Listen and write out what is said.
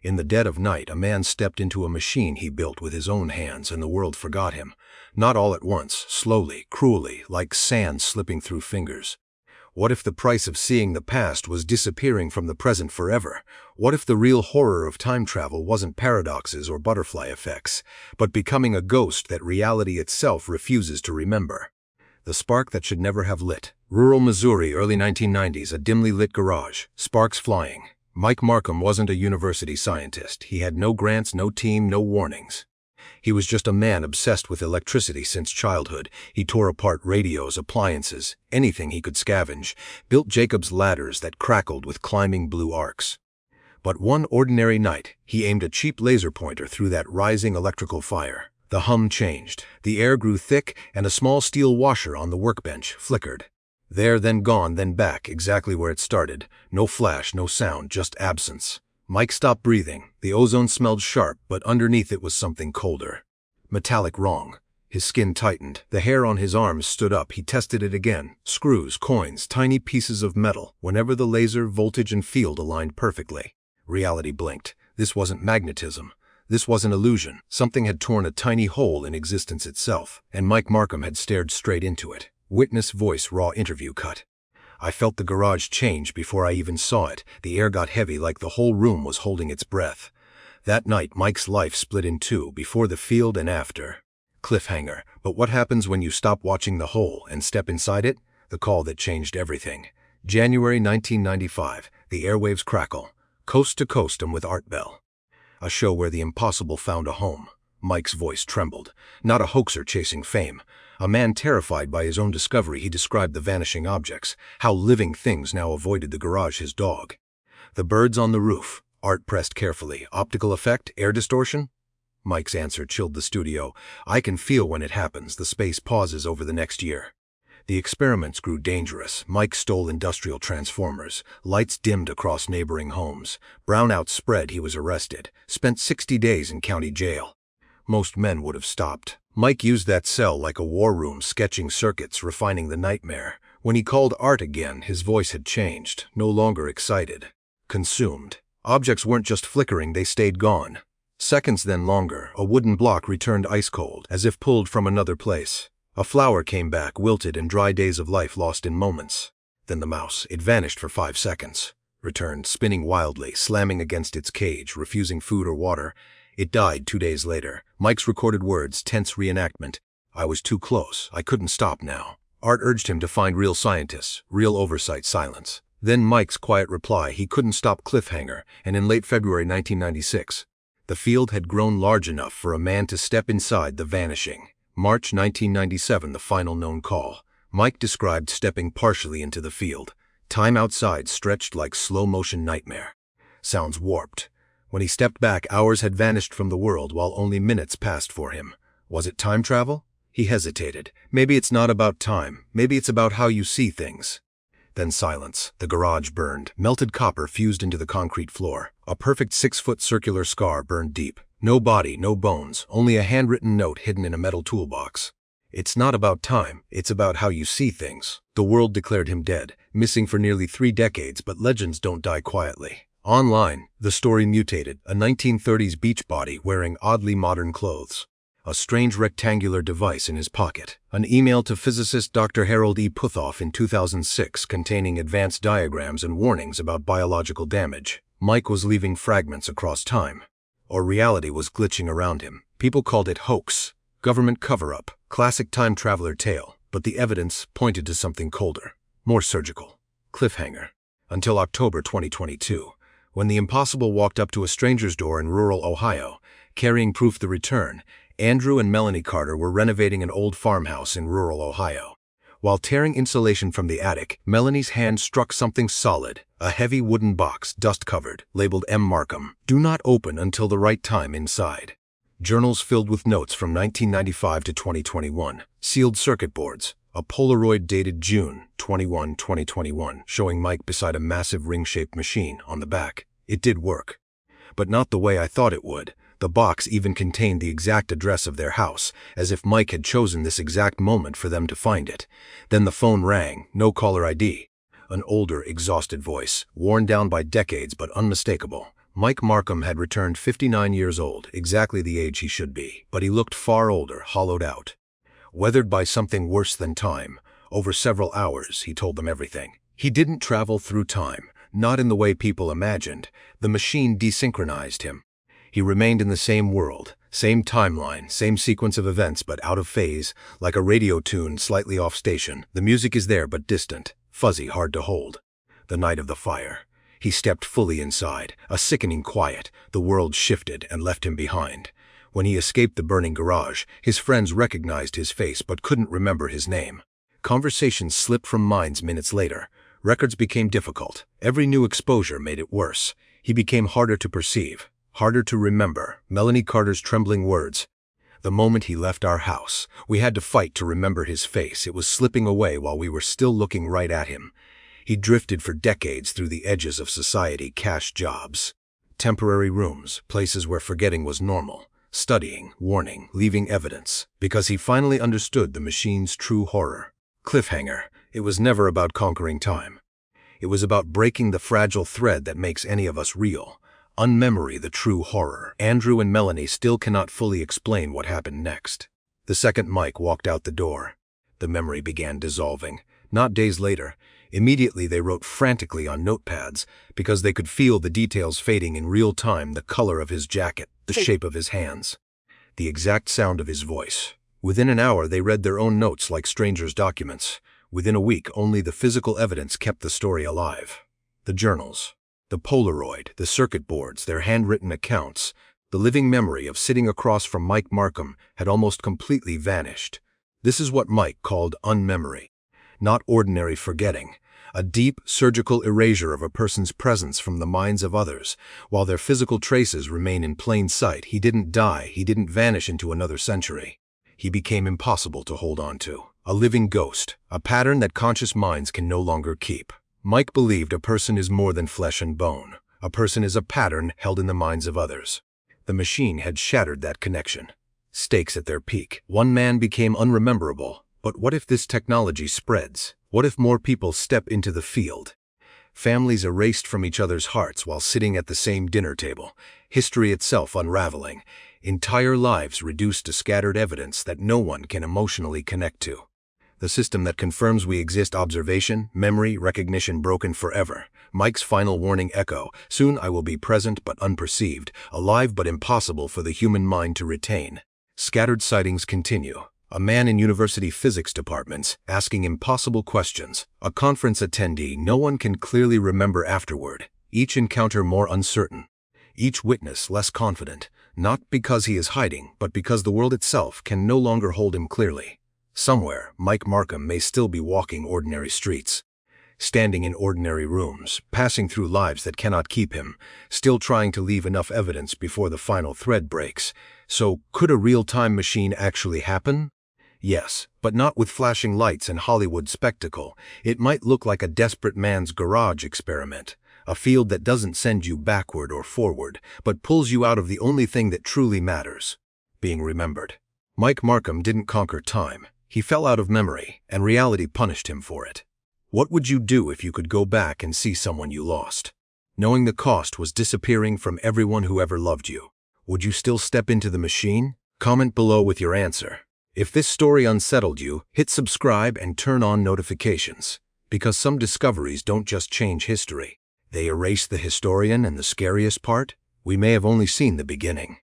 In the dead of night, a man stepped into a machine he built with his own hands, and the world forgot him. Not all at once, slowly, cruelly, like sand slipping through fingers. What if the price of seeing the past was disappearing from the present forever? What if the real horror of time travel wasn't paradoxes or butterfly effects, but becoming a ghost that reality itself refuses to remember? The spark that should never have lit. Rural Missouri, early 1990s, a dimly lit garage, sparks flying. Mike Marcum wasn't a university scientist. He had no grants, no team, no warnings. He was just a man obsessed with electricity since childhood. He tore apart radios, appliances, anything he could scavenge, built Jacob's ladders that crackled with climbing blue arcs. But one ordinary night, he aimed a cheap laser pointer through that rising electrical fire. The hum changed. The air grew thick, and a small steel washer on the workbench flickered. There, then gone, then back, exactly where it started. No flash, no sound, just absence. Mike stopped breathing. The ozone smelled sharp, but underneath it was something colder. Metallic wrong. His skin tightened. The hair on his arms stood up. He tested it again. Screws, coins, tiny pieces of metal. Whenever the laser, voltage, and field aligned perfectly. Reality blinked. This wasn't magnetism. This was an illusion. Something had torn a tiny hole in existence itself, and Mike Markham had stared straight into it. Witness voice, raw interview cut. I felt the garage change before I even saw it. The air got heavy like the whole room was holding its breath. That night, Mike's life split in two, before the field and after. Cliffhanger. But what happens when you stop watching the hole and step inside it? The call that changed everything. January 1995. The airwaves crackle. Coast to coast and with Art Bell. A show where the impossible found a home. Mike's voice trembled. Not a hoaxer chasing fame. A man terrified by his own discovery. He described the vanishing objects, how living things now avoided the garage, his dog. The birds on the roof. Art pressed carefully. Optical effect? Air distortion? Mike's answer chilled the studio. I can feel when it happens. The space pauses over the next year. The experiments grew dangerous. Mike stole industrial transformers. Lights dimmed across neighboring homes. Brownouts spread. He was arrested. Spent 60 days in county jail. Most men would have stopped. Mike used that cell like a war room, sketching circuits, refining the nightmare. When he called Art again, his voice had changed. No longer excited. Consumed. Objects weren't just flickering, they stayed gone. Seconds, then longer. A wooden block returned ice cold, as if pulled from another place. A flower came back, wilted, and dry days of life lost in moments. Then the mouse. It vanished for 5 seconds. Returned, spinning wildly, slamming against its cage, refusing food or water. It died 2 days later. Mike's recorded words, tense reenactment. I was too close. I couldn't stop now. Art urged him to find real scientists, real oversight, silence. Then Mike's quiet reply, he couldn't stop cliffhanger, and in late February 1996, the field had grown large enough for a man to step inside the vanishing. March 1997, the final known call. Mike described stepping partially into the field. Time outside stretched like slow-motion nightmare. Sounds warped. When he stepped back, hours had vanished from the world while only minutes passed for him. Was it time travel? He hesitated. Maybe it's not about time. Maybe it's about how you see things. Then silence. The garage burned. Melted copper fused into the concrete floor. A perfect 6-foot circular scar burned deep. No body, no bones, only a handwritten note hidden in a metal toolbox. It's not about time. It's about how you see things. The world declared him dead, missing for nearly 3 decades, but legends don't die quietly. Online, the story mutated. A 1930s beach body wearing oddly modern clothes. A strange rectangular device in his pocket. An email to physicist Dr. Harold E. Puthoff in 2006 containing advanced diagrams and warnings about biological damage. Mike was leaving fragments across time. Or reality was glitching around him. People called it hoax, government cover-up, classic time traveler tale, but the evidence pointed to something colder, more surgical. Cliffhanger. Until October 2022. When the impossible walked up to a stranger's door in rural Ohio, carrying proof the return. Andrew and Melanie Carter were renovating an old farmhouse in rural Ohio. While tearing insulation from the attic, Melanie's hand struck something solid, a heavy wooden box, dust-covered, labeled M. Markham. Do not open until the right time inside. Journals filled with notes from 1995 to 2021, sealed circuit boards, a Polaroid dated June 21, 2021, showing Mike beside a massive ring-shaped machine on the back. It did work. But not the way I thought it would. The box even contained the exact address of their house, as if Mike had chosen this exact moment for them to find it. Then the phone rang, no caller ID. An older, exhausted voice, worn down by decades but unmistakable. Mike Markham had returned 59 years old, exactly the age he should be, but he looked far older, hollowed out. Weathered by something worse than time, over several hours, he told them everything. He didn't travel through time, not in the way people imagined. The machine desynchronized him. He remained in the same world, same timeline, same sequence of events, but out of phase, like a radio tune slightly off station. The music is there but distant, fuzzy, hard to hold. The night of the fire. He stepped fully inside, a sickening quiet. The world shifted and left him behind. When he escaped the burning garage, his friends recognized his face but couldn't remember his name. Conversations slipped from minds minutes later. Records became difficult. Every new exposure made it worse. He became harder to perceive, harder to remember. Melanie Carter's trembling words. The moment he left our house, we had to fight to remember his face. It was slipping away while we were still looking right at him. He drifted for decades through the edges of society, cash jobs, temporary rooms, places where forgetting was normal, studying, warning, leaving evidence, because he finally understood the machine's true horror. Cliffhanger. It was never about conquering time. It was about breaking the fragile thread that makes any of us real. Unmemory, the true horror. Andrew and Melanie still cannot fully explain what happened next. The second Mike walked out the door, the memory began dissolving. Not days later. Immediately they wrote frantically on notepads because they could feel the details fading in real time, the color of his jacket, the shape of his hands, the exact sound of his voice. Within an hour they read their own notes like strangers' documents. Within a week only the physical evidence kept the story alive. The journals, the Polaroid, the circuit boards, their handwritten accounts, the living memory of sitting across from Mike Markham had almost completely vanished. This is what Mike called unmemory. Not ordinary forgetting, a deep, surgical erasure of a person's presence from the minds of others. While their physical traces remain in plain sight, he didn't die, he didn't vanish into another century. He became impossible to hold on to. A living ghost, a pattern that conscious minds can no longer keep. Mike believed a person is more than flesh and bone. A person is a pattern held in the minds of others. The machine had shattered that connection. Stakes at their peak. One man became unrememberable. But what if this technology spreads? What if more people step into the field? Families erased from each other's hearts while sitting at the same dinner table. History itself unraveling. Entire lives reduced to scattered evidence that no one can emotionally connect to. The system that confirms we exist, observation, memory, recognition broken forever. Mike's final warning echo. Soon I will be present but unperceived, alive but impossible for the human mind to retain. Scattered sightings continue. A man in university physics departments asking impossible questions. A conference attendee no one can clearly remember afterward. Each encounter more uncertain. Each witness less confident. Not because he is hiding, but because the world itself can no longer hold him clearly. Somewhere, Mike Markham may still be walking ordinary streets. Standing in ordinary rooms, passing through lives that cannot keep him, still trying to leave enough evidence before the final thread breaks. So, could a real-time machine actually happen? Yes, but not with flashing lights and Hollywood spectacle. It might look like a desperate man's garage experiment, a field that doesn't send you backward or forward, but pulls you out of the only thing that truly matters, being remembered. Mike Markham didn't conquer time. He fell out of memory, and reality punished him for it. What would you do if you could go back and see someone you lost? Knowing the cost was disappearing from everyone who ever loved you. Would you still step into the machine? Comment below with your answer. If this story unsettled you, hit subscribe and turn on notifications. Because some discoveries don't just change history. They erase the historian, and the scariest part? We may have only seen the beginning.